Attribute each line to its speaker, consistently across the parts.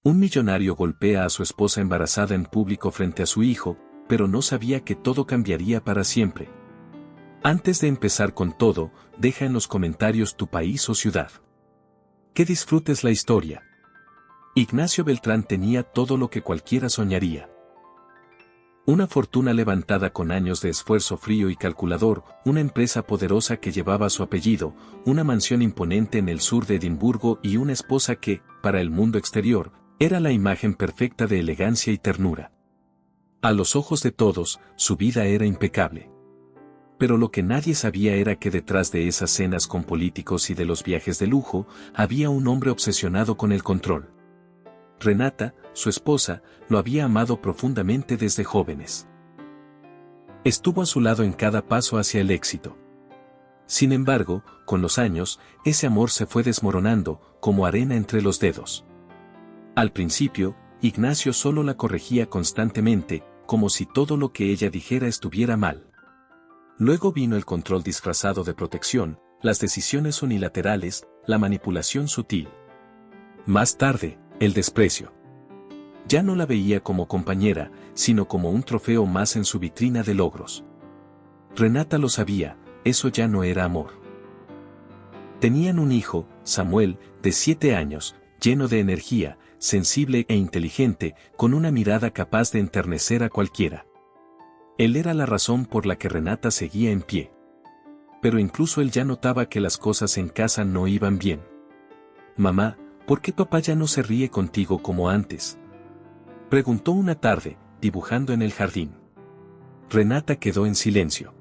Speaker 1: Un millonario golpea a su esposa embarazada en público frente a su hijo, pero no sabía que todo cambiaría para siempre. Antes de empezar con todo, deja en los comentarios tu país o ciudad. Que disfrutes la historia. Ignacio Beltrán tenía todo lo que cualquiera soñaría. Una fortuna levantada con años de esfuerzo frío y calculador, una empresa poderosa que llevaba su apellido, una mansión imponente en el sur de Edimburgo y una esposa que, para el mundo exterior, era la imagen perfecta de elegancia y ternura. A los ojos de todos, su vida era impecable. Pero lo que nadie sabía era que detrás de esas cenas con políticos y de los viajes de lujo, había un hombre obsesionado con el control. Renata, su esposa, lo había amado profundamente desde jóvenes. Estuvo a su lado en cada paso hacia el éxito. Sin embargo, con los años, ese amor se fue desmoronando, como arena entre los dedos. Al principio, Ignacio solo la corregía constantemente, como si todo lo que ella dijera estuviera mal. Luego vino el control disfrazado de protección, las decisiones unilaterales, la manipulación sutil. Más tarde, el desprecio. Ya no la veía como compañera, sino como un trofeo más en su vitrina de logros. Renata lo sabía, eso ya no era amor. Tenían un hijo, Samuel, de 7 años, lleno de energía, sensible e inteligente, con una mirada capaz de enternecer a cualquiera. Él era la razón por la que Renata seguía en pie. Pero incluso él ya notaba que las cosas en casa no iban bien. «Mamá, ¿por qué papá ya no se ríe contigo como antes?», preguntó una tarde, dibujando en el jardín. Renata quedó en silencio.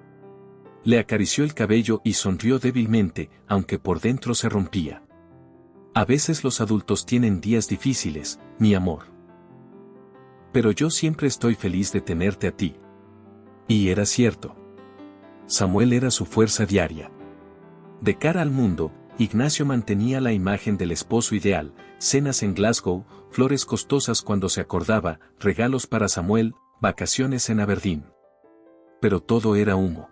Speaker 1: Le acarició el cabello y sonrió débilmente, aunque por dentro se rompía. «A veces los adultos tienen días difíciles, mi amor. Pero yo siempre estoy feliz de tenerte a ti». Y era cierto. Samuel era su fuerza diaria. De cara al mundo, Ignacio mantenía la imagen del esposo ideal, cenas en Glasgow, flores costosas cuando se acordaba, regalos para Samuel, vacaciones en Aberdeen. Pero todo era humo.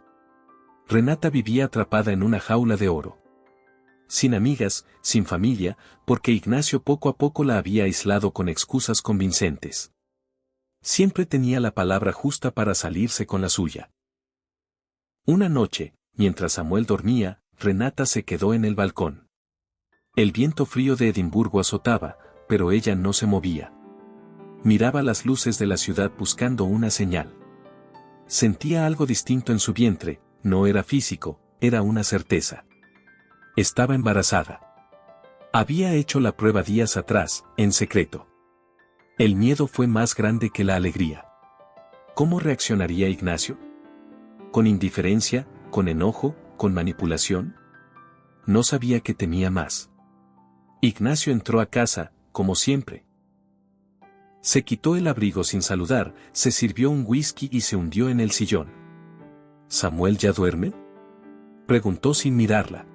Speaker 1: Renata vivía atrapada en una jaula de oro. Sin amigas, sin familia, porque Ignacio poco a poco la había aislado con excusas convincentes. Siempre tenía la palabra justa para salirse con la suya. Una noche, mientras Samuel dormía, Renata se quedó en el balcón. El viento frío de Edimburgo azotaba, pero ella no se movía. Miraba las luces de la ciudad buscando una señal. Sentía algo distinto en su vientre, no era físico, era una certeza. Estaba embarazada. Había hecho la prueba días atrás, en secreto. El miedo fue más grande que la alegría. ¿Cómo reaccionaría Ignacio? ¿Con indiferencia, con enojo, con manipulación? No sabía qué temía más. Ignacio entró a casa, como siempre. Se quitó el abrigo sin saludar, se sirvió un whisky y se hundió en el sillón. ¿Samuel ya duerme?, preguntó sin mirarla.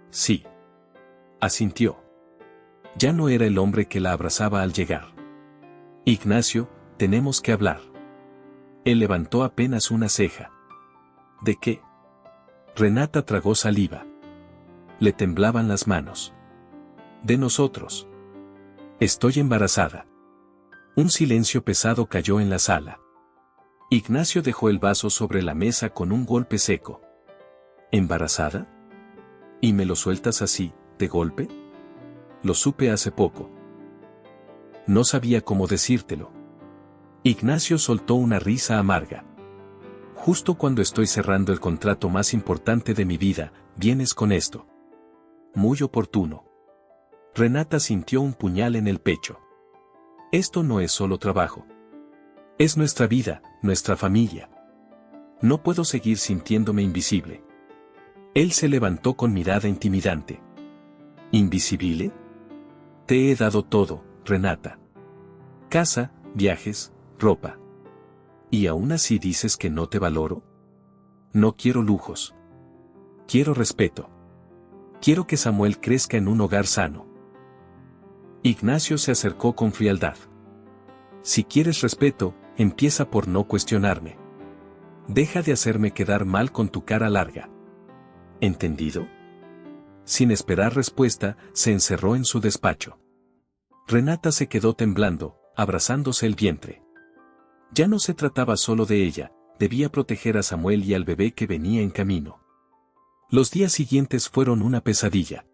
Speaker 1: Sí. Asintió. Ya no era el hombre que la abrazaba al llegar. Ignacio, tenemos que hablar. Él levantó apenas una ceja. ¿De qué? Renata tragó saliva. Le temblaban las manos. De nosotros. Estoy embarazada. Un silencio pesado cayó en la sala. Ignacio dejó el vaso sobre la mesa con un golpe seco. ¿Embarazada? ¿Y me lo sueltas así, de golpe? Lo supe hace poco. No sabía cómo decírtelo. Ignacio soltó una risa amarga. Justo cuando estoy cerrando el contrato más importante de mi vida, vienes con esto. Muy oportuno. Renata sintió un puñal en el pecho. Esto no es solo trabajo. Es nuestra vida, nuestra familia. No puedo seguir sintiéndome invisible. Él se levantó con mirada intimidante. ¿Invisible? Te he dado todo, Renata. Casa, viajes, ropa. ¿Y aún así dices que no te valoro? No quiero lujos. Quiero respeto. Quiero que Samuel crezca en un hogar sano. Ignacio se acercó con frialdad. Si quieres respeto, empieza por no cuestionarme. Deja de hacerme quedar mal con tu cara larga. ¿Entendido? Sin esperar respuesta, se encerró en su despacho. Renata se quedó temblando, abrazándose el vientre. Ya no se trataba solo de ella, debía proteger a Samuel y al bebé que venía en camino. Los días siguientes fueron una pesadilla.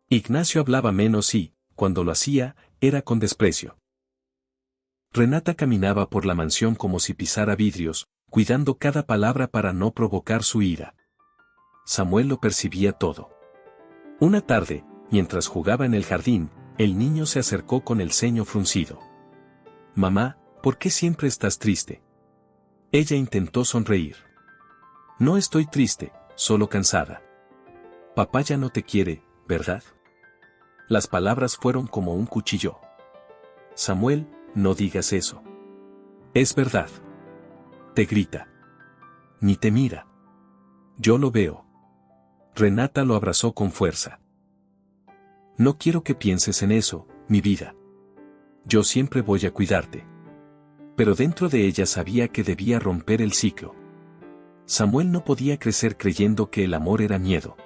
Speaker 1: Ignacio hablaba menos y, cuando lo hacía, era con desprecio. Renata caminaba por la mansión como si pisara vidrios, cuidando cada palabra para no provocar su ira. Samuel lo percibía todo. Una tarde, mientras jugaba en el jardín, el niño se acercó con el ceño fruncido. «Mamá, ¿por qué siempre estás triste?» Ella intentó sonreír. «No estoy triste, solo cansada. Papá ya no te quiere, ¿verdad?» Las palabras fueron como un cuchillo. «Samuel, no digas eso. Es verdad». Te grita. Ni te mira. Yo lo veo. Renata lo abrazó con fuerza. No quiero que pienses en eso, mi vida. Yo siempre voy a cuidarte. Pero dentro de ella sabía que debía romper el ciclo. Samuel no podía crecer creyendo que el amor era miedo.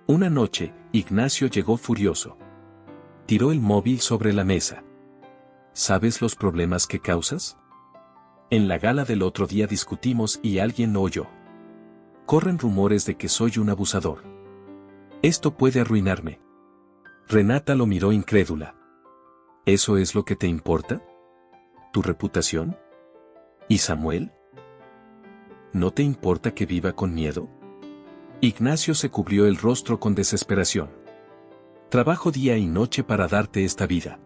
Speaker 1: Una noche, Ignacio llegó furioso. Tiró el móvil sobre la mesa. ¿Sabes los problemas que causas? En la gala del otro día discutimos y alguien lo oyó. Corren rumores de que soy un abusador. Esto puede arruinarme. Renata lo miró incrédula. ¿Eso es lo que te importa? ¿Tu reputación? ¿Y Samuel? ¿No te importa que viva con miedo? Ignacio se cubrió el rostro con desesperación. Trabajo día y noche para darte esta vida.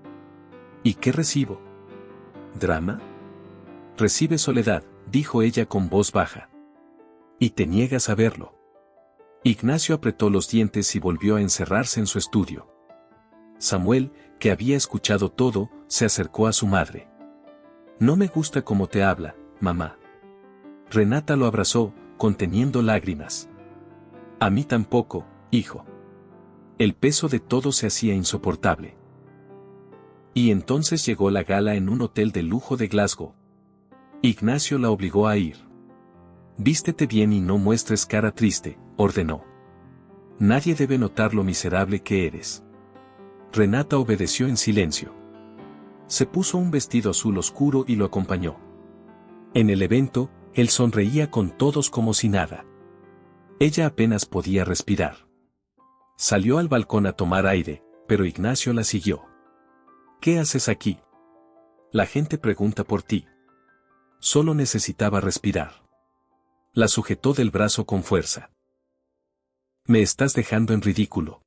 Speaker 1: ¿Y qué recibo? ¿Drama? Recibe soledad, dijo ella con voz baja. Y te niegas a verlo. Ignacio apretó los dientes y volvió a encerrarse en su estudio. Samuel, que había escuchado todo, se acercó a su madre. No me gusta cómo te habla, mamá. Renata lo abrazó, conteniendo lágrimas. A mí tampoco, hijo. El peso de todo se hacía insoportable. Y entonces llegó la gala en un hotel de lujo de Glasgow. Ignacio la obligó a ir. Vístete bien y no muestres cara triste, ordenó. Nadie debe notar lo miserable que eres. Renata obedeció en silencio. Se puso un vestido azul oscuro y lo acompañó. En el evento, él sonreía con todos como si nada. Ella apenas podía respirar. Salió al balcón a tomar aire, pero Ignacio la siguió. ¿Qué haces aquí? La gente pregunta por ti. Solo necesitaba respirar. La sujetó del brazo con fuerza. Me estás dejando en ridículo.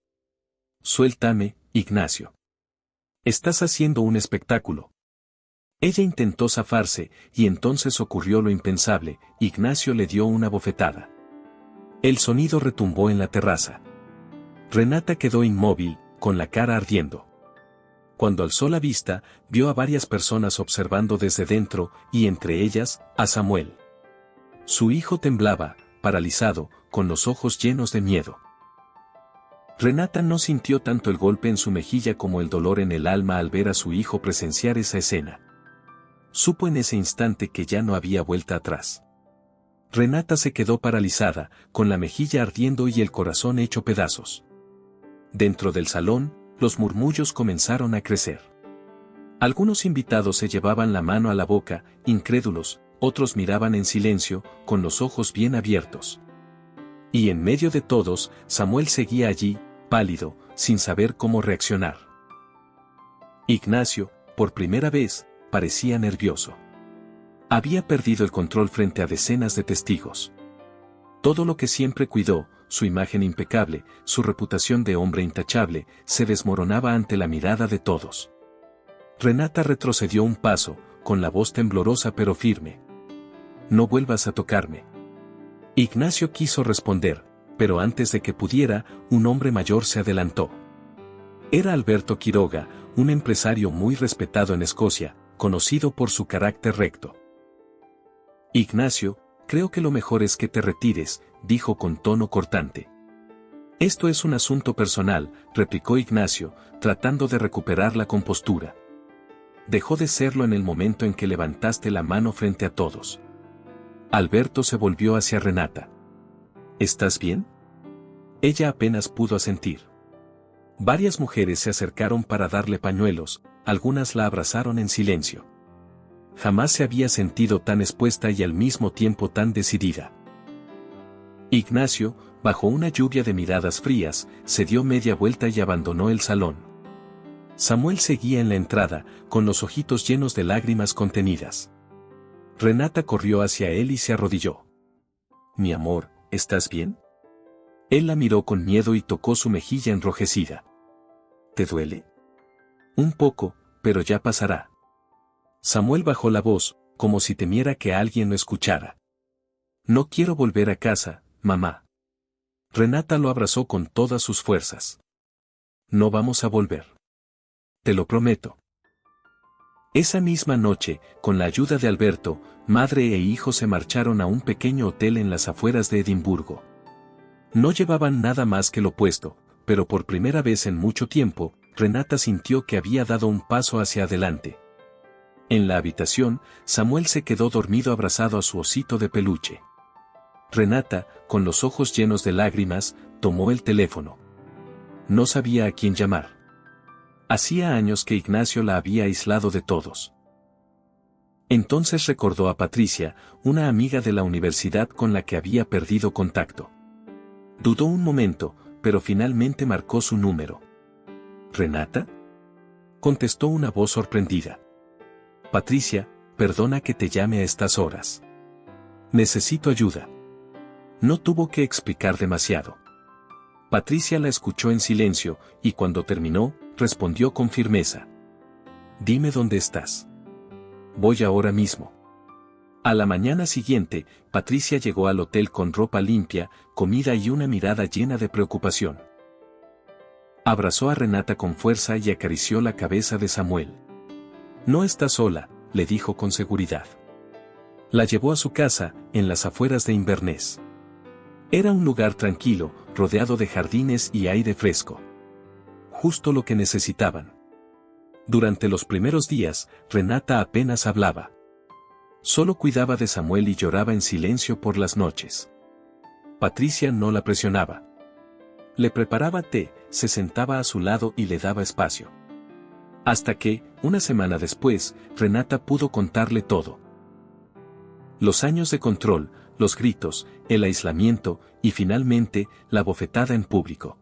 Speaker 1: Suéltame, Ignacio. Estás haciendo un espectáculo. Ella intentó zafarse, y entonces ocurrió lo impensable, Ignacio le dio una bofetada. El sonido retumbó en la terraza. Renata quedó inmóvil, con la cara ardiendo. Cuando alzó la vista, vio a varias personas observando desde dentro, y entre ellas, a Samuel. Su hijo temblaba, paralizado, con los ojos llenos de miedo. Renata no sintió tanto el golpe en su mejilla como el dolor en el alma al ver a su hijo presenciar esa escena. Supo en ese instante que ya no había vuelta atrás. Renata se quedó paralizada, con la mejilla ardiendo y el corazón hecho pedazos. Dentro del salón, los murmullos comenzaron a crecer. Algunos invitados se llevaban la mano a la boca, incrédulos, otros miraban en silencio, con los ojos bien abiertos. Y en medio de todos, Samuel seguía allí, pálido, sin saber cómo reaccionar. Ignacio, por primera vez, parecía nervioso. Había perdido el control frente a decenas de testigos. Todo lo que siempre cuidó, su imagen impecable, su reputación de hombre intachable, se desmoronaba ante la mirada de todos. Renata retrocedió un paso, con la voz temblorosa pero firme. No vuelvas a tocarme. Ignacio quiso responder, pero antes de que pudiera, un hombre mayor se adelantó. Era Alberto Quiroga, un empresario muy respetado en Escocia, conocido por su carácter recto. Ignacio, creo que lo mejor es que te retires, dijo con tono cortante. Esto es un asunto personal, replicó Ignacio, tratando de recuperar la compostura. Dejó de serlo en el momento en que levantaste la mano frente a todos. Alberto se volvió hacia Renata. ¿Estás bien? Ella apenas pudo asentir. Varias mujeres se acercaron para darle pañuelos, algunas la abrazaron en silencio. Jamás se había sentido tan expuesta y al mismo tiempo tan decidida. Ignacio, bajo una lluvia de miradas frías, se dio media vuelta y abandonó el salón. Samuel seguía en la entrada, con los ojitos llenos de lágrimas contenidas. Renata corrió hacia él y se arrodilló. «Mi amor, ¿estás bien?» Él la miró con miedo y tocó su mejilla enrojecida. «¿Te duele?» «Un poco, pero ya pasará». Samuel bajó la voz, como si temiera que alguien lo escuchara. «No quiero volver a casa, mamá». Renata lo abrazó con todas sus fuerzas. «No vamos a volver. Te lo prometo». Esa misma noche, con la ayuda de Alberto, madre e hijo se marcharon a un pequeño hotel en las afueras de Edimburgo. No llevaban nada más que lo puesto, pero por primera vez en mucho tiempo, Renata sintió que había dado un paso hacia adelante. En la habitación, Samuel se quedó dormido abrazado a su osito de peluche. Renata, con los ojos llenos de lágrimas, tomó el teléfono. No sabía a quién llamar. Hacía años que Ignacio la había aislado de todos. Entonces recordó a Patricia, una amiga de la universidad con la que había perdido contacto. Dudó un momento, pero finalmente marcó su número. ¿Renata?, contestó una voz sorprendida. «Patricia, perdona que te llame a estas horas. Necesito ayuda». No tuvo que explicar demasiado. Patricia la escuchó en silencio, y cuando terminó, respondió con firmeza. «Dime dónde estás. Voy ahora mismo». A la mañana siguiente, Patricia llegó al hotel con ropa limpia, comida y una mirada llena de preocupación. Abrazó a Renata con fuerza y acarició la cabeza de Samuel. «No está sola», le dijo con seguridad. La llevó a su casa, en las afueras de Inverness. Era un lugar tranquilo, rodeado de jardines y aire fresco. Justo lo que necesitaban. Durante los primeros días, Renata apenas hablaba. Solo cuidaba de Samuel y lloraba en silencio por las noches. Patricia no la presionaba. Le preparaba té, se sentaba a su lado y le daba espacio. Hasta que, una semana después, Renata pudo contarle todo. Los años de control, los gritos, el aislamiento, y finalmente, la bofetada en público.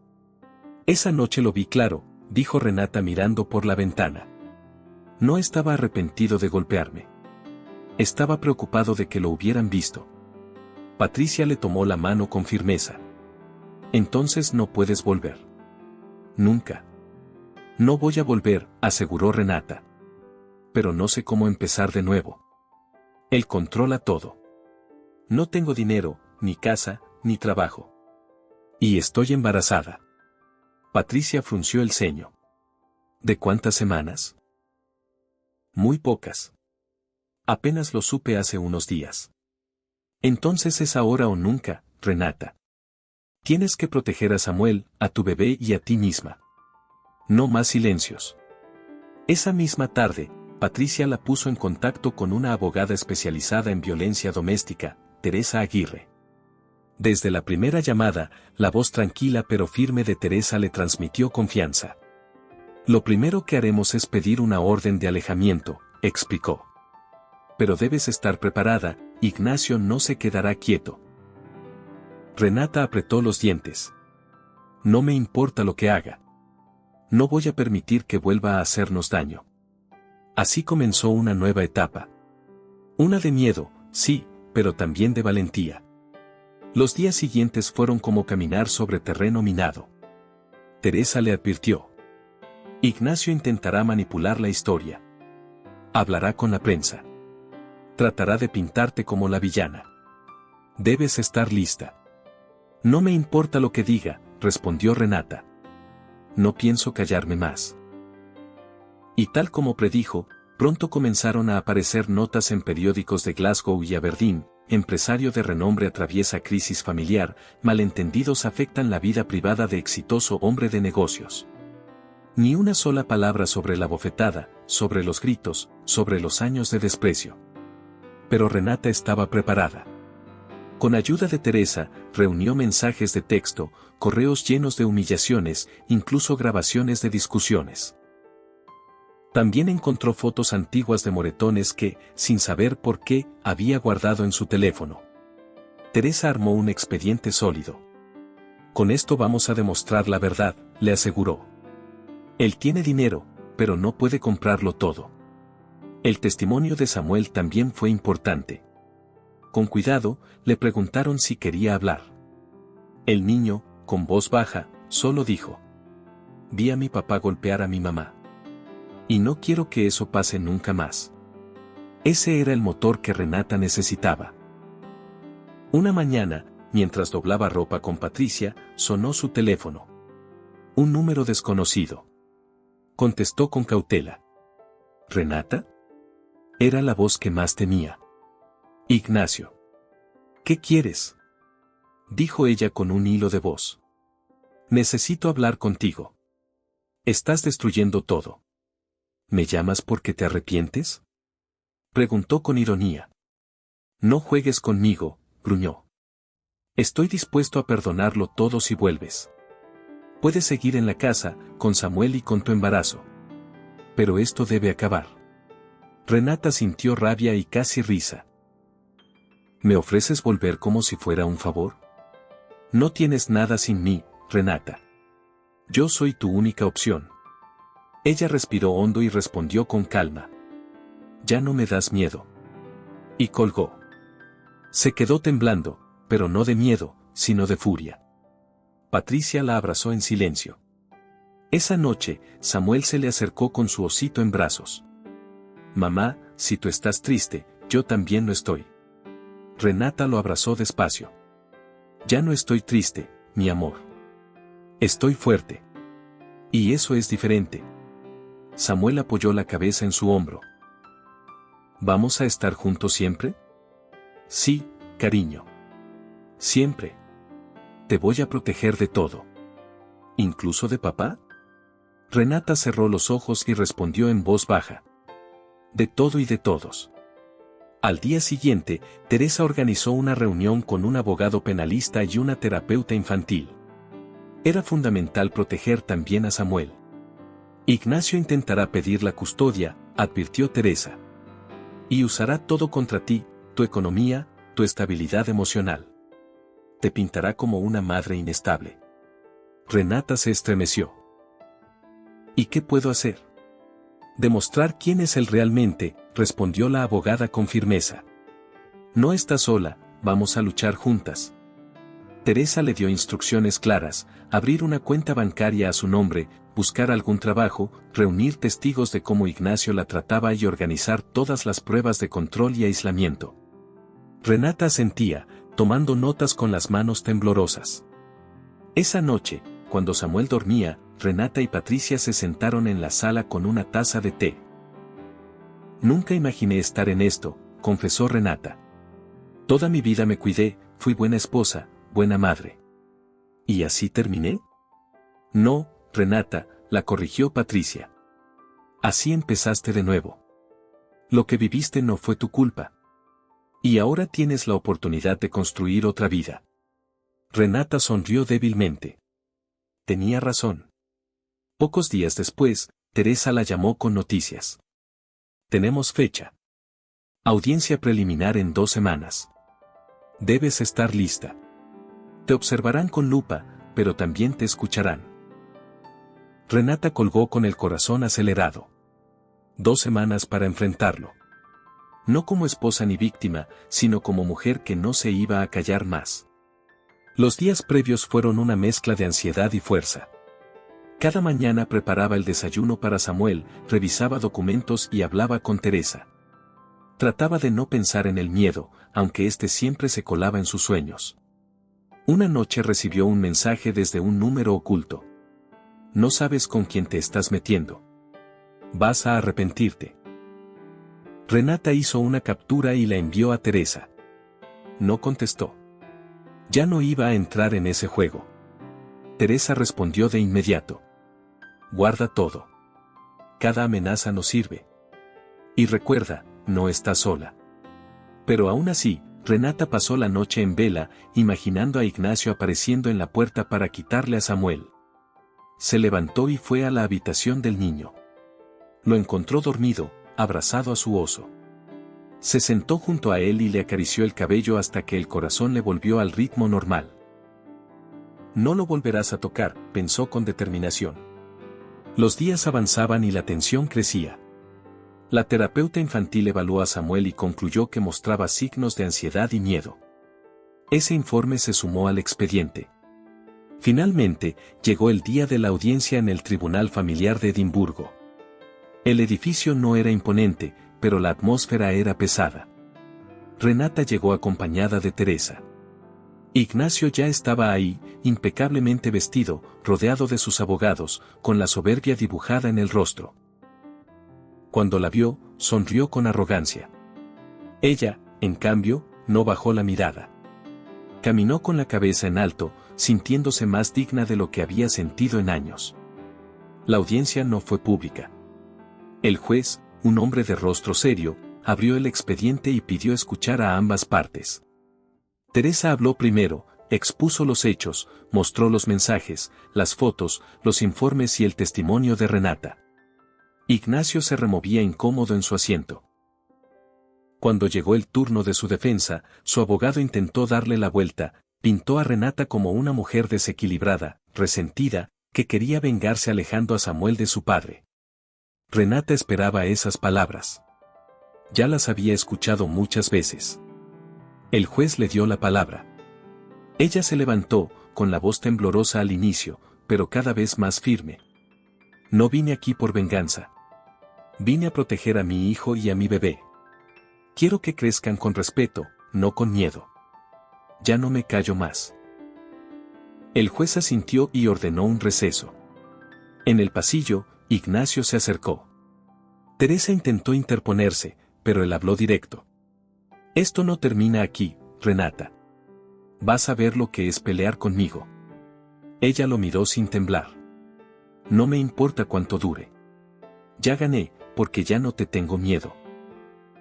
Speaker 1: «Esa noche lo vi claro», dijo Renata mirando por la ventana. «No estaba arrepentido de golpearme. Estaba preocupado de que lo hubieran visto». Patricia le tomó la mano con firmeza. «Entonces no puedes volver». «Nunca». «No voy a volver», aseguró Renata. «Pero no sé cómo empezar de nuevo. Él controla todo. No tengo dinero, ni casa, ni trabajo. Y estoy embarazada». Patricia frunció el ceño. «¿De cuántas semanas?» «Muy pocas. Apenas lo supe hace unos días». «Entonces es ahora o nunca, Renata. Tienes que proteger a Samuel, a tu bebé y a ti misma. No más silencios». Esa misma tarde, Patricia la puso en contacto con una abogada especializada en violencia doméstica, Teresa Aguirre. Desde la primera llamada, la voz tranquila pero firme de Teresa le transmitió confianza. «Lo primero que haremos es pedir una orden de alejamiento», explicó. «Pero debes estar preparada, Ignacio no se quedará quieto». Renata apretó los dientes. «No me importa lo que haga. No voy a permitir que vuelva a hacernos daño». Así comenzó una nueva etapa. Una de miedo, sí, pero también de valentía. Los días siguientes fueron como caminar sobre terreno minado. Teresa le advirtió. «Ignacio intentará manipular la historia. Hablará con la prensa. Tratará de pintarte como la villana. Debes estar lista». «No me importa lo que diga», respondió Renata. «No pienso callarme más». Y tal como predijo, pronto comenzaron a aparecer notas en periódicos de Glasgow y Aberdeen. Empresario de renombre atraviesa crisis familiar, malentendidos afectan la vida privada de exitoso hombre de negocios. Ni una sola palabra sobre la bofetada, sobre los gritos, sobre los años de desprecio. Pero Renata estaba preparada. Con ayuda de Teresa, reunió mensajes de texto, correos llenos de humillaciones, incluso grabaciones de discusiones. También encontró fotos antiguas de moretones que, sin saber por qué, había guardado en su teléfono. Teresa armó un expediente sólido. Con esto vamos a demostrar la verdad, le aseguró. Él tiene dinero, pero no puede comprarlo todo. El testimonio de Samuel también fue importante. Con cuidado, le preguntaron si quería hablar. El niño, con voz baja, solo dijo: vi a mi papá golpear a mi mamá. Y no quiero que eso pase nunca más. Ese era el motor que Renata necesitaba. Una mañana, mientras doblaba ropa con Patricia, sonó su teléfono. Un número desconocido. Contestó con cautela. ¿Renata? Era la voz que más temía. Ignacio. ¿Qué quieres? Dijo ella con un hilo de voz. Necesito hablar contigo. Estás destruyendo todo. ¿Me llamas porque te arrepientes? Preguntó con ironía. No juegues conmigo, gruñó. Estoy dispuesto a perdonarlo todo si vuelves. Puedes seguir en la casa, con Samuel y con tu embarazo. Pero esto debe acabar. Renata sintió rabia y casi risa. ¿Me ofreces volver como si fuera un favor? No tienes nada sin mí, Renata. Yo soy tu única opción. Ella respiró hondo y respondió con calma. Ya no me das miedo. Y colgó. Se quedó temblando, pero no de miedo, sino de furia. Patricia la abrazó en silencio. Esa noche, Samuel se le acercó con su osito en brazos. Mamá, si tú estás triste, yo también lo estoy. Renata lo abrazó despacio. Ya no estoy triste, mi amor. Estoy fuerte. Y eso es diferente. Samuel apoyó la cabeza en su hombro. ¿Vamos a estar juntos siempre? Sí, cariño. Siempre. Te voy a proteger de todo. ¿Incluso de papá? Renata cerró los ojos y respondió en voz baja. De todo y de todos. Al día siguiente, Teresa organizó una reunión con un abogado penalista y una terapeuta infantil. Era fundamental proteger también a Samuel. Ignacio intentará pedir la custodia, advirtió Teresa. Y usará todo contra ti, tu economía, tu estabilidad emocional. Te pintará como una madre inestable. Renata se estremeció. ¿Y qué puedo hacer? Demostrar quién es él realmente, respondió la abogada con firmeza. No estás sola, vamos a luchar juntas. Teresa le dio instrucciones claras: abrir una cuenta bancaria a su nombre, buscar algún trabajo, reunir testigos de cómo Ignacio la trataba y organizar todas las pruebas de control y aislamiento. Renata asentía, tomando notas con las manos temblorosas. Esa noche, cuando Samuel dormía, Renata y Patricia se sentaron en la sala con una taza de té. Nunca imaginé estar en esto, confesó Renata. Toda mi vida me cuidé, fui buena esposa, buena madre. ¿Y así terminé? No, Renata, la corrigió Patricia. Así empezaste de nuevo. Lo que viviste no fue tu culpa. Y ahora tienes la oportunidad de construir otra vida. Renata sonrió débilmente. Tenía razón. Pocos días después, Teresa la llamó con noticias. Tenemos fecha. Audiencia preliminar en 2 semanas. Debes estar lista. Te observarán con lupa, pero también te escucharán. Renata colgó con el corazón acelerado. 2 semanas para enfrentarlo. No como esposa ni víctima, sino como mujer que no se iba a callar más. Los días previos fueron una mezcla de ansiedad y fuerza. Cada mañana preparaba el desayuno para Samuel, revisaba documentos y hablaba con Teresa. Trataba de no pensar en el miedo, aunque éste siempre se colaba en sus sueños. Una noche recibió un mensaje desde un número oculto. No sabes con quién te estás metiendo. Vas a arrepentirte. Renata hizo una captura y la envió a Teresa. No contestó. Ya no iba a entrar en ese juego. Teresa respondió de inmediato. Guarda todo. Cada amenaza no sirve. Y recuerda, no estás sola. Pero aún así, Renata pasó la noche en vela, imaginando a Ignacio apareciendo en la puerta para quitarle a Samuel. Se levantó y fue a la habitación del niño. Lo encontró dormido, abrazado a su oso. Se sentó junto a él y le acarició el cabello hasta que el corazón le volvió al ritmo normal. No lo volverás a tocar, pensó con determinación. Los días avanzaban y la tensión crecía. La terapeuta infantil evaluó a Samuel y concluyó que mostraba signos de ansiedad y miedo. Ese informe se sumó al expediente. Finalmente, llegó el día de la audiencia en el Tribunal Familiar de Edimburgo. El edificio no era imponente, pero la atmósfera era pesada. Renata llegó acompañada de Teresa. Ignacio ya estaba ahí, impecablemente vestido, rodeado de sus abogados, con la soberbia dibujada en el rostro. Cuando la vio, sonrió con arrogancia. Ella, en cambio, no bajó la mirada. Caminó con la cabeza en alto, sintiéndose más digna de lo que había sentido en años. La audiencia no fue pública. El juez, un hombre de rostro serio, abrió el expediente y pidió escuchar a ambas partes. Teresa habló primero, expuso los hechos, mostró los mensajes, las fotos, los informes y el testimonio de Renata. Ignacio se removía incómodo en su asiento. Cuando llegó el turno de su defensa, su abogado intentó darle la vuelta, pintó a Renata como una mujer desequilibrada, resentida, que quería vengarse alejando a Samuel de su padre. Renata esperaba esas palabras. Ya las había escuchado muchas veces. El juez le dio la palabra. Ella se levantó, con la voz temblorosa al inicio, pero cada vez más firme. No vine aquí por venganza. Vine a proteger a mi hijo y a mi bebé. Quiero que crezcan con respeto, no con miedo. Ya no me callo más. El juez asintió y ordenó un receso. En el pasillo, Ignacio se acercó. Teresa intentó interponerse, pero él habló directo. Esto no termina aquí, Renata. Vas a ver lo que es pelear conmigo. Ella lo miró sin temblar. No me importa cuánto dure. Ya gané, porque ya no te tengo miedo.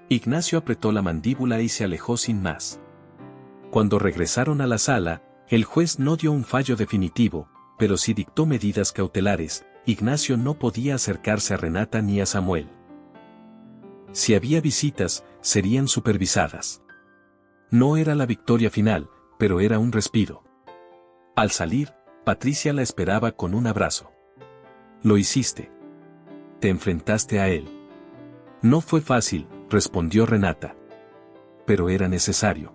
Speaker 1: Ignacio apretó la mandíbula y se alejó sin más. Cuando regresaron a la sala, el juez no dio un fallo definitivo, pero sí dictó medidas cautelares. Ignacio no podía acercarse a Renata ni a Samuel. Si había visitas, serían supervisadas. No era la victoria final, pero era un respiro. Al salir, Patricia la esperaba con un abrazo. Lo hiciste. Te enfrentaste a él. No fue fácil, respondió Renata. Pero era necesario.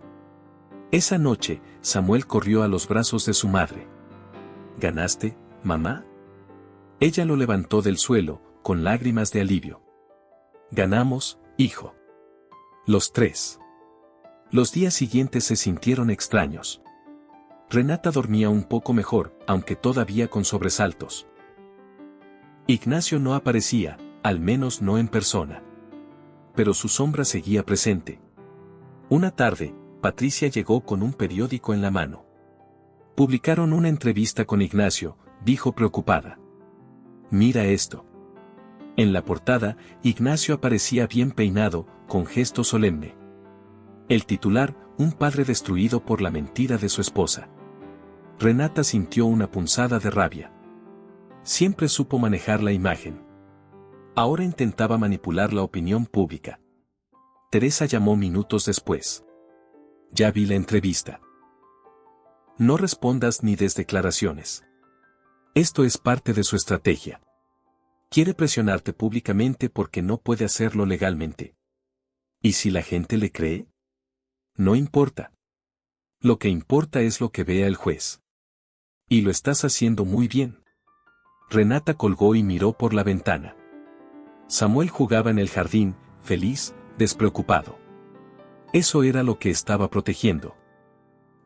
Speaker 1: Esa noche, Samuel corrió a los brazos de su madre. ¿Ganaste, mamá? Ella lo levantó del suelo, con lágrimas de alivio. Ganamos, hijo. Los tres. Los días siguientes se sintieron extraños. Renata dormía un poco mejor, aunque todavía con sobresaltos. Ignacio no aparecía, al menos no en persona. Pero su sombra seguía presente. Una tarde, Patricia llegó con un periódico en la mano. Publicaron una entrevista con Ignacio, dijo preocupada. Mira esto. En la portada, Ignacio aparecía bien peinado, con gesto solemne. El titular, un padre destruido por la mentira de su esposa. Renata sintió una punzada de rabia. Siempre supo manejar la imagen. Ahora intentaba manipular la opinión pública. Teresa llamó minutos después. Ya vi la entrevista. No respondas ni des declaraciones. Esto es parte de su estrategia. Quiere presionarte públicamente porque no puede hacerlo legalmente. ¿Y si la gente le cree? No importa. Lo que importa es lo que vea el juez. Y lo estás haciendo muy bien. Renata colgó y miró por la ventana. Samuel jugaba en el jardín, feliz, despreocupado. Eso era lo que estaba protegiendo.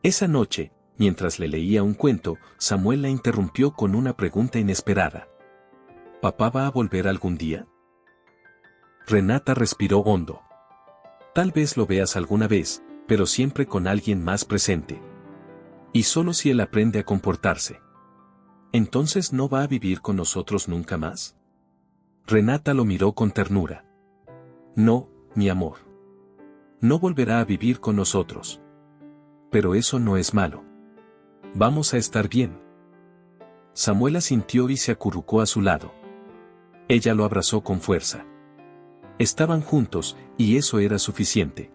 Speaker 1: Esa noche, mientras le leía un cuento, Samuel la interrumpió con una pregunta inesperada. ¿Papá va a volver algún día? Renata respiró hondo. Tal vez lo veas alguna vez, pero siempre con alguien más presente. Y solo si él aprende a comportarse. ¿Entonces no va a vivir con nosotros nunca más? Renata lo miró con ternura. No, mi amor. No volverá a vivir con nosotros. Pero eso no es malo. Vamos a estar bien. Samuel asintió y se acurrucó a su lado. Ella lo abrazó con fuerza. Estaban juntos, y eso era suficiente.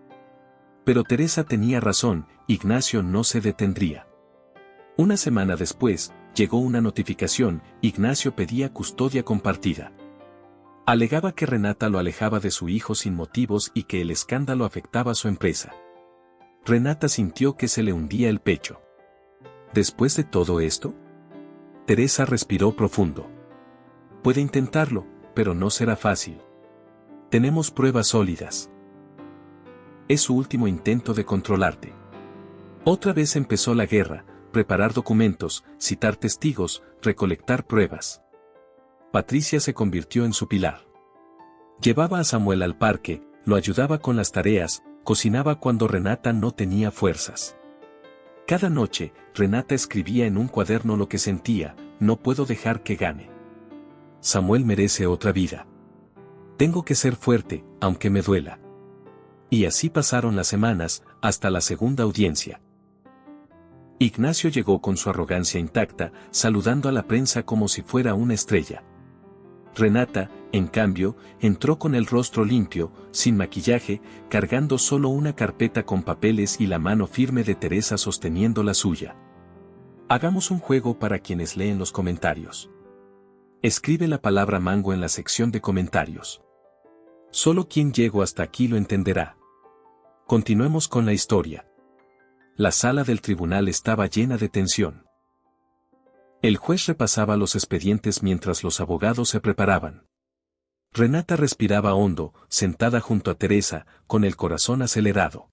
Speaker 1: Pero Teresa tenía razón, Ignacio no se detendría. Una semana después, llegó una notificación, Ignacio pedía custodia compartida. Alegaba que Renata lo alejaba de su hijo sin motivos y que el escándalo afectaba su empresa. Renata sintió que se le hundía el pecho. ¿Después de todo esto? Teresa respiró profundo. Puede intentarlo, pero no será fácil. Tenemos pruebas sólidas. Es su último intento de controlarte. Otra vez empezó la guerra, preparar documentos, citar testigos, recolectar pruebas. Patricia se convirtió en su pilar. Llevaba a Samuel al parque, lo ayudaba con las tareas, cocinaba cuando Renata no tenía fuerzas. Cada noche, Renata escribía en un cuaderno lo que sentía: no puedo dejar que gane. Samuel merece otra vida. Tengo que ser fuerte, aunque me duela. Y así pasaron las semanas, hasta la segunda audiencia. Ignacio llegó con su arrogancia intacta, saludando a la prensa como si fuera una estrella. Renata, en cambio, entró con el rostro limpio, sin maquillaje, cargando solo una carpeta con papeles y la mano firme de Teresa sosteniendo la suya. Hagamos un juego para quienes leen los comentarios. Escribe la palabra mango en la sección de comentarios. Solo quien llegó hasta aquí lo entenderá. Continuemos con la historia. La sala del tribunal estaba llena de tensión. El juez repasaba los expedientes mientras los abogados se preparaban. Renata respiraba hondo, sentada junto a Teresa, con el corazón acelerado.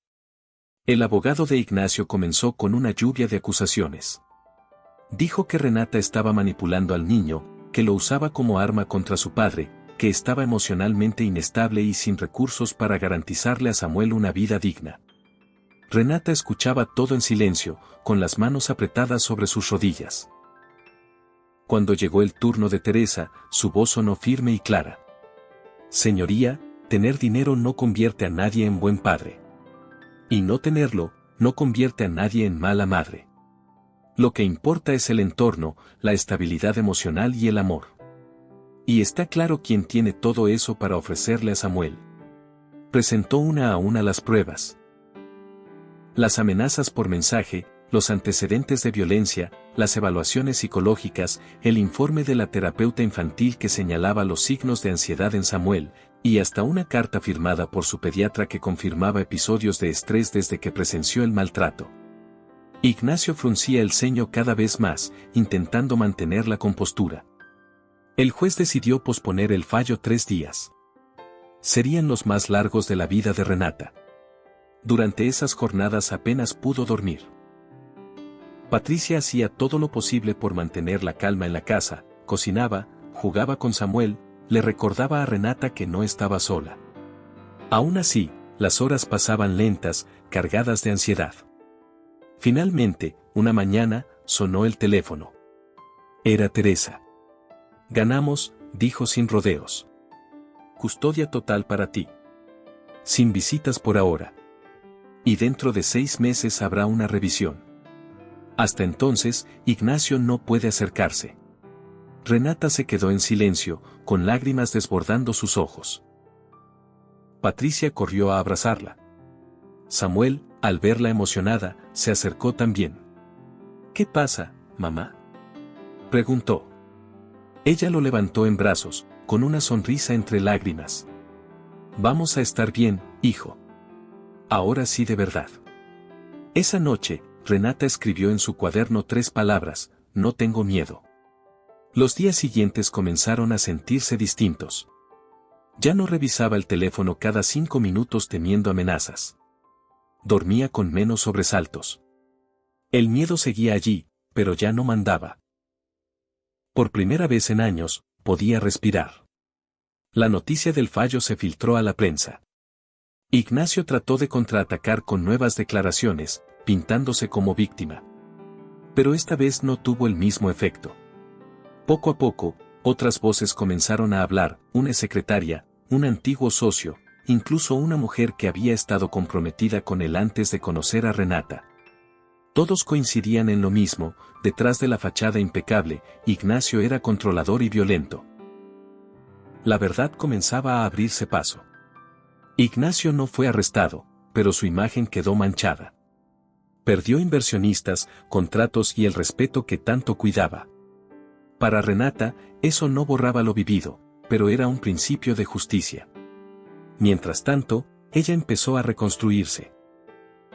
Speaker 1: El abogado de Ignacio comenzó con una lluvia de acusaciones. Dijo que Renata estaba manipulando al niño, que lo usaba como arma contra su padre, que estaba emocionalmente inestable y sin recursos para garantizarle a Samuel una vida digna. Renata escuchaba todo en silencio, con las manos apretadas sobre sus rodillas. Cuando llegó el turno de Teresa, su voz sonó firme y clara. Señoría, tener dinero no convierte a nadie en buen padre. Y no tenerlo, no convierte a nadie en mala madre. Lo que importa es el entorno, la estabilidad emocional y el amor. Y está claro quién tiene todo eso para ofrecerle a Samuel. Presentó una a una las pruebas. Las amenazas por mensaje, los antecedentes de violencia, las evaluaciones psicológicas, el informe de la terapeuta infantil que señalaba los signos de ansiedad en Samuel, y hasta una carta firmada por su pediatra que confirmaba episodios de estrés desde que presenció el maltrato. Ignacio fruncía el ceño cada vez más, intentando mantener la compostura. El juez decidió posponer el fallo 3 días. Serían los más largos de la vida de Renata. Durante esas jornadas apenas pudo dormir. Patricia hacía todo lo posible por mantener la calma en la casa, cocinaba, jugaba con Samuel, le recordaba a Renata que no estaba sola. Aún así, las horas pasaban lentas, cargadas de ansiedad. Finalmente, una mañana, sonó el teléfono. Era Teresa. Ganamos, dijo sin rodeos. Custodia total para ti. Sin visitas por ahora. Y dentro de 6 meses habrá una revisión. Hasta entonces, Ignacio no puede acercarse. Renata se quedó en silencio, con lágrimas desbordando sus ojos. Patricia corrió a abrazarla. Samuel, al verla emocionada, se acercó también. ¿Qué pasa, mamá?, preguntó. Ella lo levantó en brazos, con una sonrisa entre lágrimas. Vamos a estar bien, hijo. Ahora sí de verdad. Esa noche, Renata escribió en su cuaderno 3 palabras: no tengo miedo. Los días siguientes comenzaron a sentirse distintos. Ya no revisaba el teléfono cada 5 minutos temiendo amenazas. Dormía con menos sobresaltos. El miedo seguía allí, pero ya no mandaba. Por primera vez en años, podía respirar. La noticia del fallo se filtró a la prensa. Ignacio trató de contraatacar con nuevas declaraciones, pintándose como víctima. Pero esta vez no tuvo el mismo efecto. Poco a poco, otras voces comenzaron a hablar: una secretaria, un antiguo socio, incluso una mujer que había estado comprometida con él antes de conocer a Renata. Todos coincidían en lo mismo: detrás de la fachada impecable, Ignacio era controlador y violento. La verdad comenzaba a abrirse paso. Ignacio no fue arrestado, pero su imagen quedó manchada. Perdió inversionistas, contratos y el respeto que tanto cuidaba. Para Renata, eso no borraba lo vivido, pero era un principio de justicia. Mientras tanto, ella empezó a reconstruirse.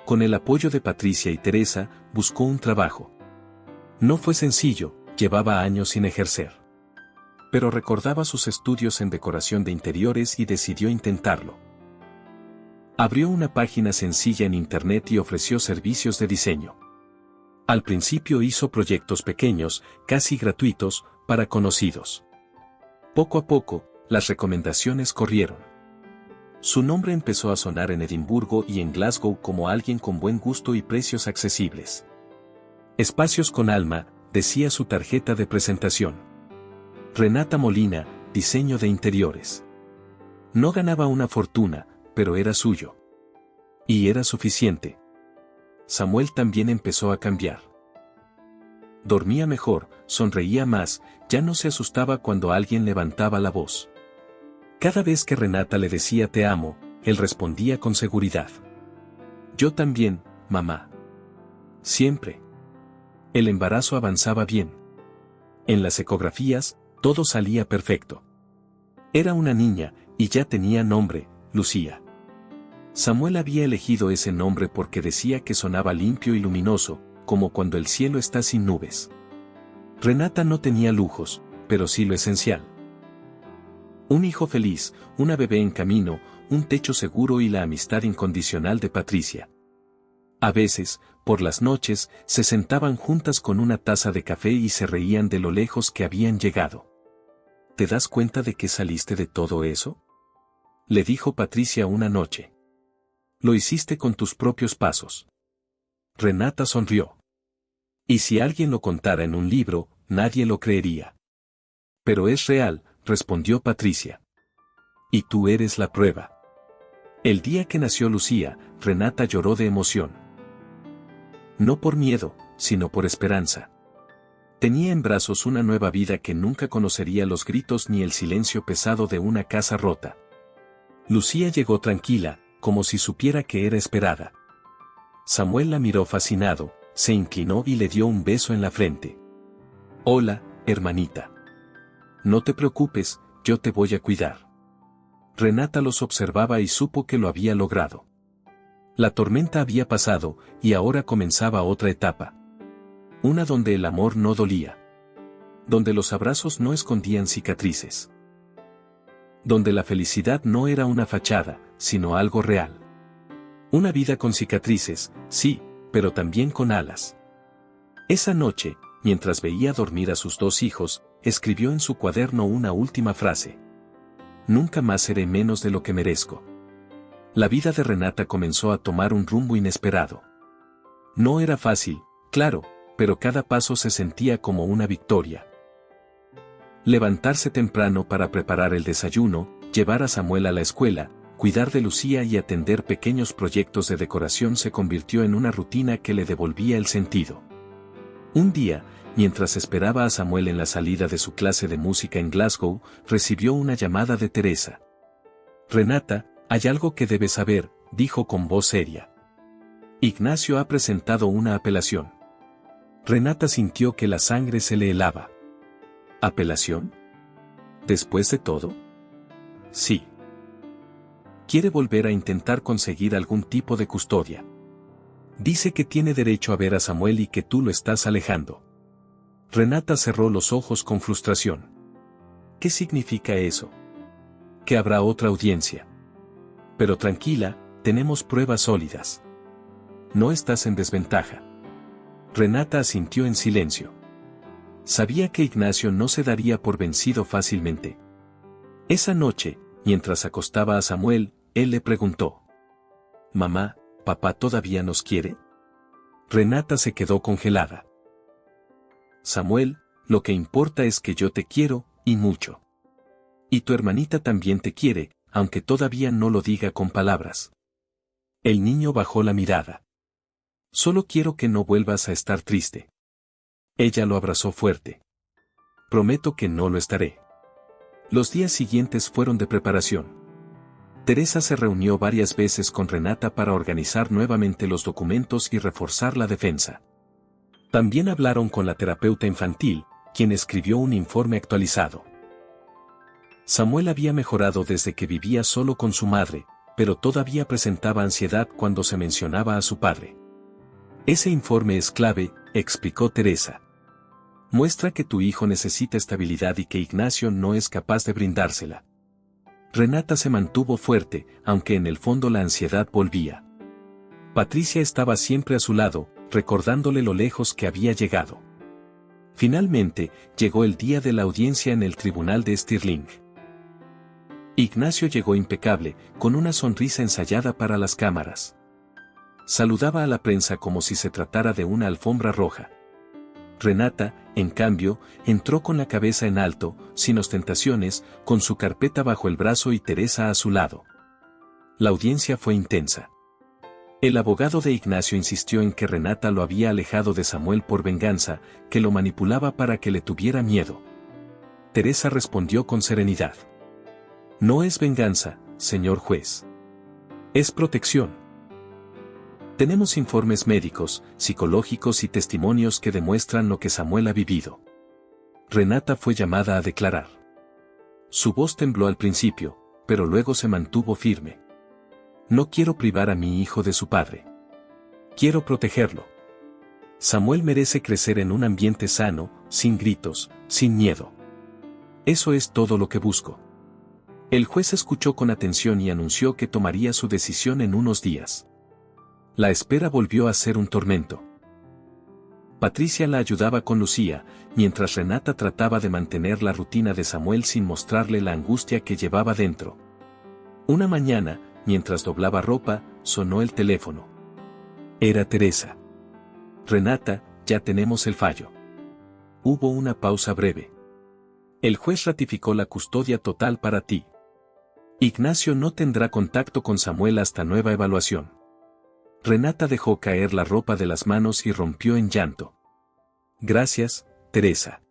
Speaker 1: Con el apoyo de Patricia y Teresa, buscó un trabajo. No fue sencillo, llevaba años sin ejercer. Pero recordaba sus estudios en decoración de interiores y decidió intentarlo. Abrió una página sencilla en internet y ofreció servicios de diseño. Al principio hizo proyectos pequeños, casi gratuitos, para conocidos. Poco a poco, las recomendaciones corrieron. Su nombre empezó a sonar en Edimburgo y en Glasgow como alguien con buen gusto y precios accesibles. Espacios con alma, decía su tarjeta de presentación. Renata Molina, diseño de interiores. No ganaba una fortuna, pero era suyo. Y era suficiente. Samuel también empezó a cambiar. Dormía mejor, sonreía más, ya no se asustaba cuando alguien levantaba la voz. Cada vez que Renata le decía te amo, él respondía con seguridad. Yo también, mamá. Siempre. El embarazo avanzaba bien. En las ecografías, todo salía perfecto. Era una niña, y ya tenía nombre, Lucía. Samuel había elegido ese nombre porque decía que sonaba limpio y luminoso, como cuando el cielo está sin nubes. Renata no tenía lujos, pero sí lo esencial. Un hijo feliz, una bebé en camino, un techo seguro y la amistad incondicional de Patricia. A veces, por las noches, se sentaban juntas con una taza de café y se reían de lo lejos que habían llegado. ¿Te das cuenta de que saliste de todo eso?, le dijo Patricia una noche. Lo hiciste con tus propios pasos. Renata sonrió. Y si alguien lo contara en un libro, nadie lo creería. Pero es real, respondió Patricia. Y tú eres la prueba. El día que nació Lucía, Renata lloró de emoción. No por miedo, sino por esperanza. Tenía en brazos una nueva vida que nunca conocería los gritos ni el silencio pesado de una casa rota. Lucía llegó tranquila, como si supiera que era esperada. Samuel la miró fascinado, se inclinó y le dio un beso en la frente. Hola, hermanita. No te preocupes, yo te voy a cuidar. Renata los observaba y supo que lo había logrado. La tormenta había pasado, y ahora comenzaba otra etapa. Una donde el amor no dolía. Donde los abrazos no escondían cicatrices. Donde la felicidad no era una fachada, sino algo real. Una vida con cicatrices, sí, pero también con alas. Esa noche, mientras veía dormir a sus dos hijos, escribió en su cuaderno una última frase. Nunca más seré menos de lo que merezco. La vida de Renata comenzó a tomar un rumbo inesperado. No era fácil, claro, pero cada paso se sentía como una victoria. Levantarse temprano para preparar el desayuno, llevar a Samuel a la escuela, cuidar de Lucía y atender pequeños proyectos de decoración se convirtió en una rutina que le devolvía el sentido. Un día, mientras esperaba a Samuel en la salida de su clase de música en Glasgow, recibió una llamada de Teresa. Renata, hay algo que debes saber, dijo con voz seria. Ignacio ha presentado una apelación. Renata sintió que la sangre se le helaba. ¿Apelación? ¿Después de todo? Sí. Quiere volver a intentar conseguir algún tipo de custodia. Dice que tiene derecho a ver a Samuel y que tú lo estás alejando. Renata cerró los ojos con frustración. ¿Qué significa eso? Que habrá otra audiencia. Pero tranquila, tenemos pruebas sólidas. No estás en desventaja. Renata asintió en silencio. Sabía que Ignacio no se daría por vencido fácilmente. Esa noche, mientras acostaba a Samuel, él le preguntó. Mamá, ¿papá todavía nos quiere? Renata se quedó congelada. Samuel, lo que importa es que yo te quiero, y mucho. Y tu hermanita también te quiere, aunque todavía no lo diga con palabras. El niño bajó la mirada. Solo quiero que no vuelvas a estar triste. Ella lo abrazó fuerte. Prometo que no lo estaré. Los días siguientes fueron de preparación. Teresa se reunió varias veces con Renata para organizar nuevamente los documentos y reforzar la defensa. También hablaron con la terapeuta infantil, quien escribió un informe actualizado. Samuel había mejorado desde que vivía solo con su madre, pero todavía presentaba ansiedad cuando se mencionaba a su padre. Ese informe es clave, explicó Teresa. Muestra que tu hijo necesita estabilidad y que Ignacio no es capaz de brindársela. Renata se mantuvo fuerte, aunque en el fondo la ansiedad volvía. Patricia estaba siempre a su lado, recordándole lo lejos que había llegado. Finalmente, llegó el día de la audiencia en el tribunal de Stirling. Ignacio llegó impecable, con una sonrisa ensayada para las cámaras. Saludaba a la prensa como si se tratara de una alfombra roja. Renata, en cambio, entró con la cabeza en alto, sin ostentaciones, con su carpeta bajo el brazo y Teresa a su lado. La audiencia fue intensa. El abogado de Ignacio insistió en que Renata lo había alejado de Samuel por venganza, que lo manipulaba para que le tuviera miedo. Teresa respondió con serenidad. No es venganza, señor juez. Es protección. Tenemos informes médicos, psicológicos y testimonios que demuestran lo que Samuel ha vivido. Renata fue llamada a declarar. Su voz tembló al principio, pero luego se mantuvo firme. No quiero privar a mi hijo de su padre. Quiero protegerlo. Samuel merece crecer en un ambiente sano, sin gritos, sin miedo. Eso es todo lo que busco. El juez escuchó con atención y anunció que tomaría su decisión en unos días. La espera volvió a ser un tormento. Patricia la ayudaba con Lucía, mientras Renata trataba de mantener la rutina de Samuel sin mostrarle la angustia que llevaba dentro. Una mañana, mientras doblaba ropa, sonó el teléfono. Era Teresa. Renata, ya tenemos el fallo. Hubo una pausa breve. El juez ratificó la custodia total para ti. Ignacio no tendrá contacto con Samuel hasta nueva evaluación. Renata dejó caer la ropa de las manos y rompió en llanto. Gracias, Teresa.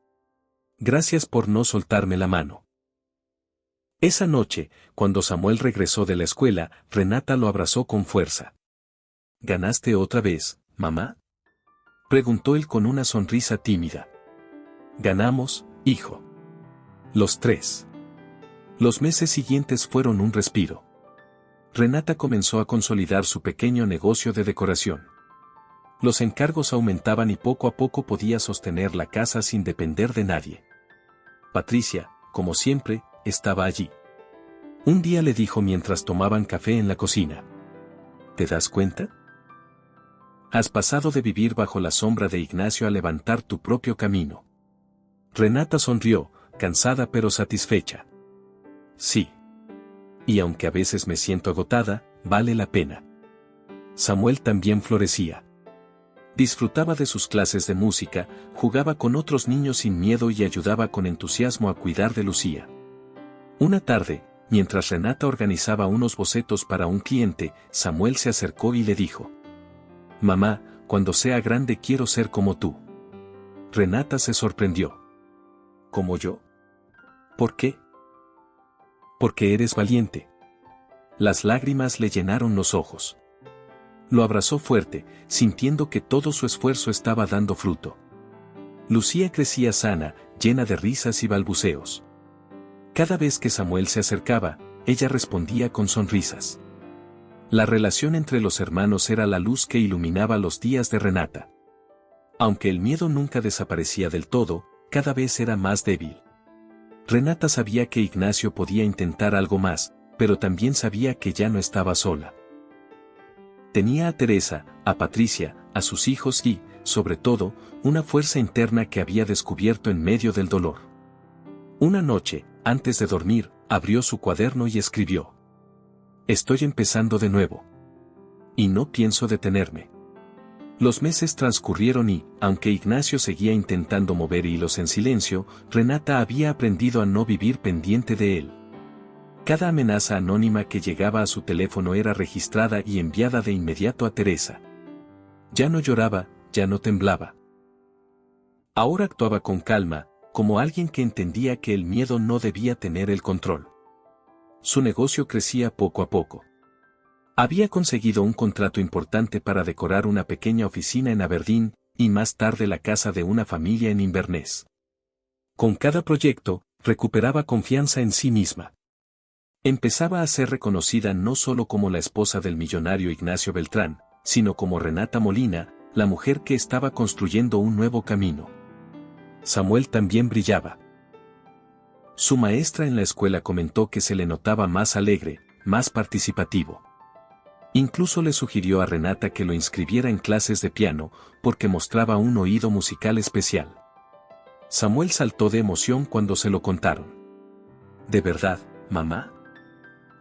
Speaker 1: Gracias por no soltarme la mano. Esa noche, cuando Samuel regresó de la escuela, Renata lo abrazó con fuerza. ¿Ganaste otra vez, mamá? Preguntó él con una sonrisa tímida. Ganamos, hijo. Los tres. Los meses siguientes fueron un respiro. Renata comenzó a consolidar su pequeño negocio de decoración. Los encargos aumentaban y poco a poco podía sostener la casa sin depender de nadie. Patricia, como siempre, estaba allí. Un día le dijo mientras tomaban café en la cocina. ¿Te das cuenta? Has pasado de vivir bajo la sombra de Ignacio a levantar tu propio camino. Renata sonrió, cansada pero satisfecha. Sí. Y aunque a veces me siento agotada, vale la pena. Samuel también florecía. Disfrutaba de sus clases de música, jugaba con otros niños sin miedo y ayudaba con entusiasmo a cuidar de Lucía. Una tarde, mientras Renata organizaba unos bocetos para un cliente, Samuel se acercó y le dijo: Mamá, cuando sea grande quiero ser como tú. Renata se sorprendió. ¿Como yo? ¿Por qué? Porque eres valiente. Las lágrimas le llenaron los ojos. Lo abrazó fuerte, sintiendo que todo su esfuerzo estaba dando fruto. Lucía crecía sana, llena de risas y balbuceos. Cada vez que Samuel se acercaba, ella respondía con sonrisas. La relación entre los hermanos era la luz que iluminaba los días de Renata. Aunque el miedo nunca desaparecía del todo, cada vez era más débil. Renata sabía que Ignacio podía intentar algo más, pero también sabía que ya no estaba sola. Tenía a Teresa, a Patricia, a sus hijos y, sobre todo, una fuerza interna que había descubierto en medio del dolor. Una noche, antes de dormir, abrió su cuaderno y escribió: Estoy empezando de nuevo. Y no pienso detenerme. Los meses transcurrieron y, aunque Ignacio seguía intentando mover hilos en silencio, Renata había aprendido a no vivir pendiente de él. Cada amenaza anónima que llegaba a su teléfono era registrada y enviada de inmediato a Teresa. Ya no lloraba, ya no temblaba. Ahora actuaba con calma, como alguien que entendía que el miedo no debía tener el control. Su negocio crecía poco a poco. Había conseguido un contrato importante para decorar una pequeña oficina en Aberdeen, y más tarde la casa de una familia en Inverness. Con cada proyecto, recuperaba confianza en sí misma. Empezaba a ser reconocida no solo como la esposa del millonario Ignacio Beltrán, sino como Renata Molina, la mujer que estaba construyendo un nuevo camino. Samuel también brillaba. Su maestra en la escuela comentó que se le notaba más alegre, más participativo. Incluso le sugirió a Renata que lo inscribiera en clases de piano, porque mostraba un oído musical especial. Samuel saltó de emoción cuando se lo contaron. ¿De verdad, mamá?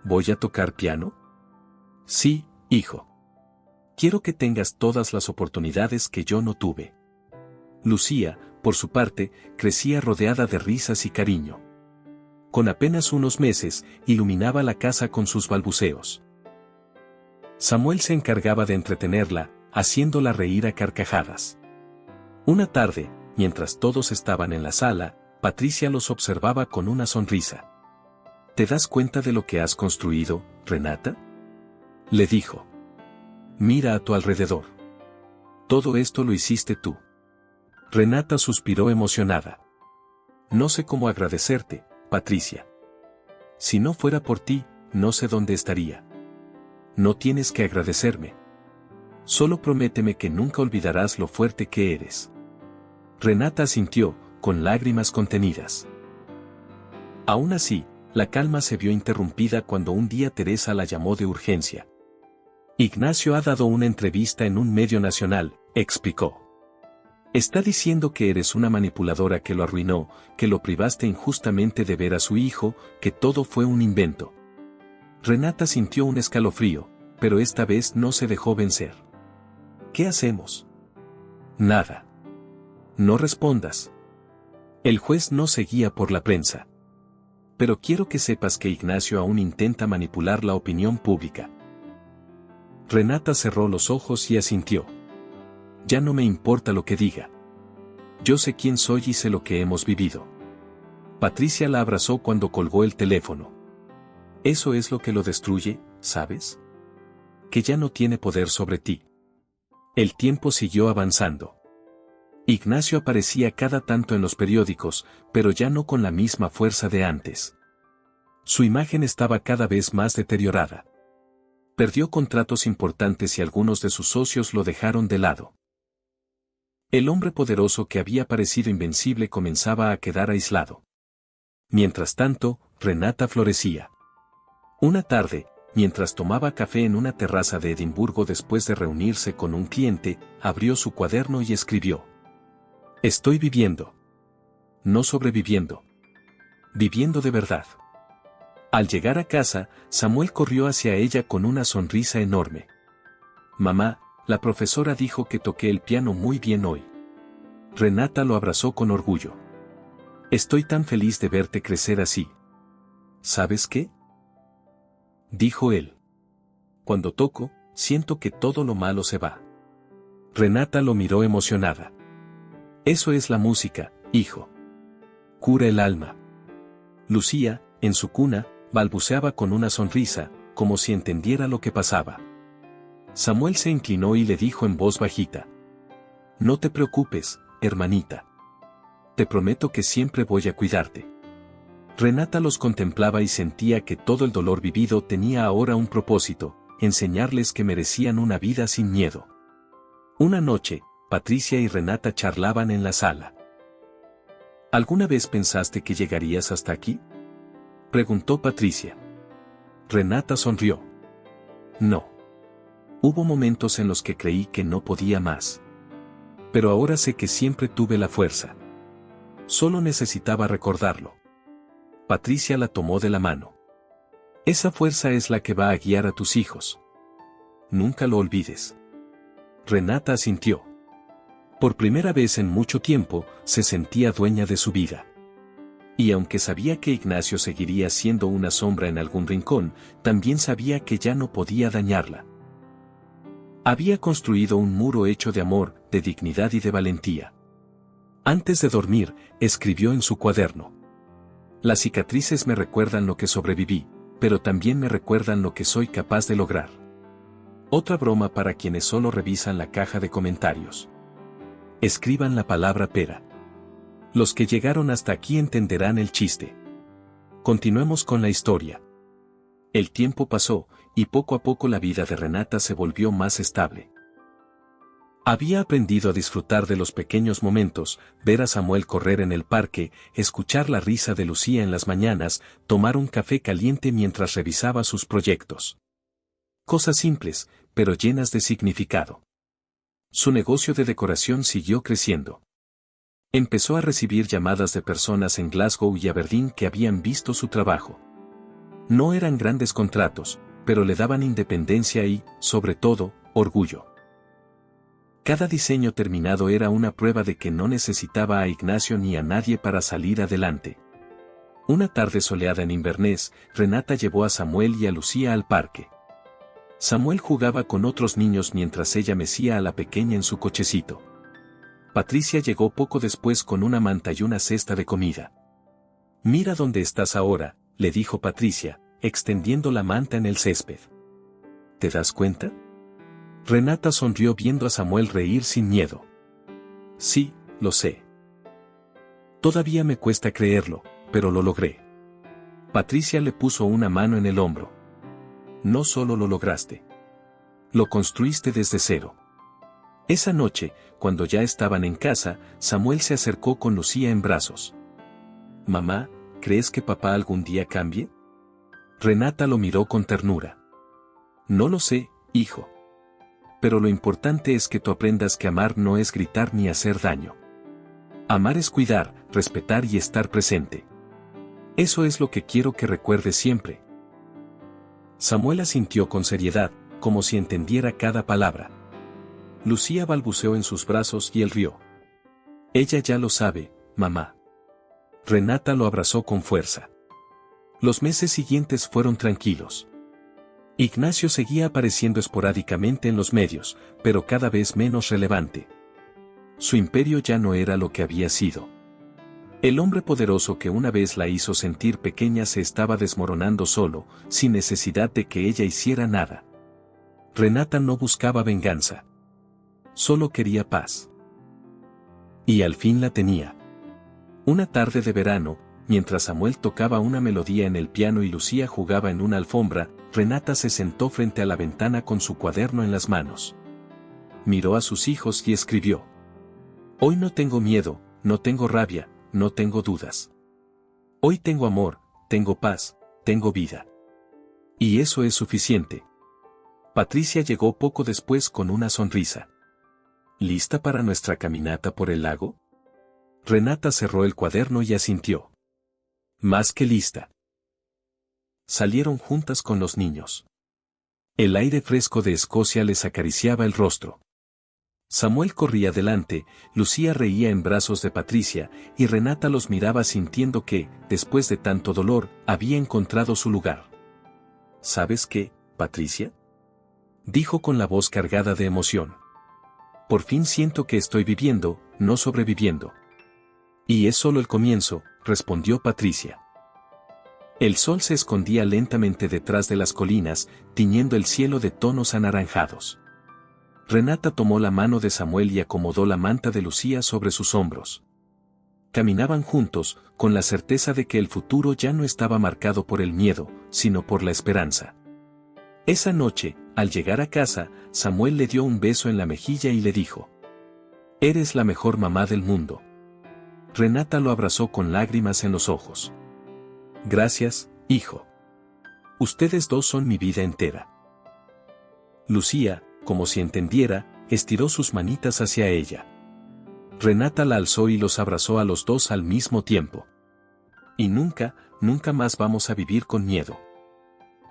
Speaker 1: ¿Voy a tocar piano? Sí, hijo. Quiero que tengas todas las oportunidades que yo no tuve. Lucía, por su parte, crecía rodeada de risas y cariño. Con apenas unos meses, iluminaba la casa con sus balbuceos. Samuel se encargaba de entretenerla, haciéndola reír a carcajadas. Una tarde, mientras todos estaban en la sala, Patricia los observaba con una sonrisa. ¿Te das cuenta de lo que has construido, Renata?, le dijo. Mira a tu alrededor. Todo esto lo hiciste tú. Renata suspiró emocionada. No sé cómo agradecerte, Patricia. Si no fuera por ti, no sé dónde estaría. No tienes que agradecerme. Solo prométeme que nunca olvidarás lo fuerte que eres. Renata asintió, con lágrimas contenidas. Aún así, la calma se vio interrumpida cuando un día Teresa la llamó de urgencia. Ignacio ha dado una entrevista en un medio nacional, explicó. Está diciendo que eres una manipuladora que lo arruinó, que lo privaste injustamente de ver a su hijo, que todo fue un invento. Renata sintió un escalofrío, pero esta vez no se dejó vencer. ¿Qué hacemos? Nada. No respondas. El juez no seguía por la prensa. Pero quiero que sepas que Ignacio aún intenta manipular la opinión pública. Renata cerró los ojos y asintió. Ya no me importa lo que diga. Yo sé quién soy y sé lo que hemos vivido. Patricia la abrazó cuando colgó el teléfono. Eso es lo que lo destruye, ¿sabes? Que ya no tiene poder sobre ti. El tiempo siguió avanzando. Ignacio aparecía cada tanto en los periódicos, pero ya no con la misma fuerza de antes. Su imagen estaba cada vez más deteriorada. Perdió contratos importantes y algunos de sus socios lo dejaron de lado. El hombre poderoso que había parecido invencible comenzaba a quedar aislado. Mientras tanto, Renata florecía. Una tarde, mientras tomaba café en una terraza de Edimburgo después de reunirse con un cliente, abrió su cuaderno y escribió. Estoy viviendo. No sobreviviendo. Viviendo de verdad. Al llegar a casa, Samuel corrió hacia ella con una sonrisa enorme. Mamá, la profesora dijo que toqué el piano muy bien hoy. Renata lo abrazó con orgullo. Estoy tan feliz de verte crecer así. ¿Sabes qué?, dijo él. Cuando toco, siento que todo lo malo se va. Renata lo miró emocionada. Eso es la música, hijo. Cura el alma. Lucía, en su cuna, balbuceaba con una sonrisa, como si entendiera lo que pasaba. Samuel se inclinó y le dijo en voz bajita. No te preocupes, hermanita. Te prometo que siempre voy a cuidarte. Renata los contemplaba y sentía que todo el dolor vivido tenía ahora un propósito, enseñarles que merecían una vida sin miedo. Una noche, Patricia y Renata charlaban en la sala. ¿Alguna vez pensaste que llegarías hasta aquí?, preguntó Patricia. Renata sonrió. No. Hubo momentos en los que creí que no podía más. Pero ahora sé que siempre tuve la fuerza. Solo necesitaba recordarlo. Patricia la tomó de la mano. Esa fuerza es la que va a guiar a tus hijos. Nunca lo olvides. Renata asintió. Por primera vez en mucho tiempo, se sentía dueña de su vida. Y aunque sabía que Ignacio seguiría siendo una sombra en algún rincón, también sabía que ya no podía dañarla. Había construido un muro hecho de amor, de dignidad y de valentía. Antes de dormir, escribió en su cuaderno: las cicatrices me recuerdan lo que sobreviví, pero también me recuerdan lo que soy capaz de lograr. Otra broma para quienes solo revisan la caja de comentarios. Escriban la palabra pera. Los que llegaron hasta aquí entenderán el chiste. Continuemos con la historia. El tiempo pasó, y poco a poco la vida de Renata se volvió más estable. Había aprendido a disfrutar de los pequeños momentos, ver a Samuel correr en el parque, escuchar la risa de Lucía en las mañanas, tomar un café caliente mientras revisaba sus proyectos. Cosas simples, pero llenas de significado. Su negocio de decoración siguió creciendo. Empezó a recibir llamadas de personas en Glasgow y Aberdeen que habían visto su trabajo. No eran grandes contratos, pero le daban independencia y, sobre todo, orgullo. Cada diseño terminado era una prueba de que no necesitaba a Ignacio ni a nadie para salir adelante. Una tarde soleada en Inverness, Renata llevó a Samuel y a Lucía al parque. Samuel jugaba con otros niños mientras ella mecía a la pequeña en su cochecito. Patricia llegó poco después con una manta y una cesta de comida. «Mira dónde estás ahora», le dijo Patricia, extendiendo la manta en el césped. «¿Te das cuenta?». Renata sonrió viendo a Samuel reír sin miedo. «Sí, lo sé. Todavía me cuesta creerlo, pero lo logré». Patricia le puso una mano en el hombro. «No solo lo lograste. Lo construiste desde cero». Esa noche, cuando ya estaban en casa, Samuel se acercó con Lucía en brazos. «Mamá, ¿crees que papá algún día cambie?». Renata lo miró con ternura. «No lo sé, hijo. Pero lo importante es que tú aprendas que amar no es gritar ni hacer daño. Amar es cuidar, respetar y estar presente. Eso es lo que quiero que recuerdes siempre». Samuel asintió con seriedad, como si entendiera cada palabra. Lucía balbuceó en sus brazos y él rió. «Ella ya lo sabe, mamá». Renata lo abrazó con fuerza. Los meses siguientes fueron tranquilos. Ignacio seguía apareciendo esporádicamente en los medios, pero cada vez menos relevante. Su imperio ya no era lo que había sido. El hombre poderoso que una vez la hizo sentir pequeña se estaba desmoronando solo, sin necesidad de que ella hiciera nada. Renata no buscaba venganza. Solo quería paz. Y al fin la tenía. Una tarde de verano, mientras Samuel tocaba una melodía en el piano y Lucía jugaba en una alfombra, Renata se sentó frente a la ventana con su cuaderno en las manos. Miró a sus hijos y escribió: «Hoy no tengo miedo, no tengo rabia, no tengo dudas. Hoy tengo amor, tengo paz, tengo vida. Y eso es suficiente». Patricia llegó poco después con una sonrisa. «¿Lista para nuestra caminata por el lago?». Renata cerró el cuaderno y asintió. «Más que lista». Salieron juntas con los niños. El aire fresco de Escocia les acariciaba el rostro. Samuel corría delante, Lucía reía en brazos de Patricia, y Renata los miraba sintiendo que, después de tanto dolor, había encontrado su lugar. «¿Sabes qué, Patricia?», dijo con la voz cargada de emoción. «Por fin siento que estoy viviendo, no sobreviviendo». «Y es solo el comienzo», respondió Patricia. El sol se escondía lentamente detrás de las colinas, tiñendo el cielo de tonos anaranjados. Renata tomó la mano de Samuel y acomodó la manta de Lucía sobre sus hombros. Caminaban juntos, con la certeza de que el futuro ya no estaba marcado por el miedo, sino por la esperanza. Esa noche, al llegar a casa, Samuel le dio un beso en la mejilla y le dijo: «Eres la mejor mamá del mundo». Renata lo abrazó con lágrimas en los ojos. «Gracias, hijo. Ustedes dos son mi vida entera». Lucía, como si entendiera, estiró sus manitas hacia ella. Renata la alzó y los abrazó a los dos al mismo tiempo. «Y nunca, nunca más vamos a vivir con miedo.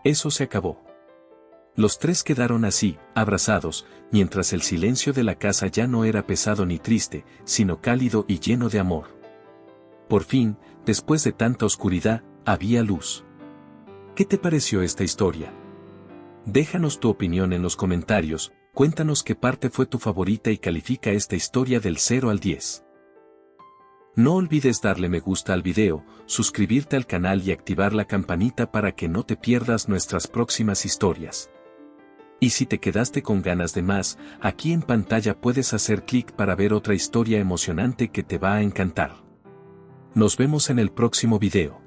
Speaker 1: Eso se acabó». Los tres quedaron así, abrazados, mientras el silencio de la casa ya no era pesado ni triste, sino cálido y lleno de amor. Por fin, después de tanta oscuridad, había luz. ¿Qué te pareció esta historia? Déjanos tu opinión en los comentarios, cuéntanos qué parte fue tu favorita y califica esta historia del 0 al 10. No olvides darle me gusta al video, suscribirte al canal y activar la campanita para que no te pierdas nuestras próximas historias. Y si te quedaste con ganas de más, aquí en pantalla puedes hacer clic para ver otra historia emocionante que te va a encantar. Nos vemos en el próximo video.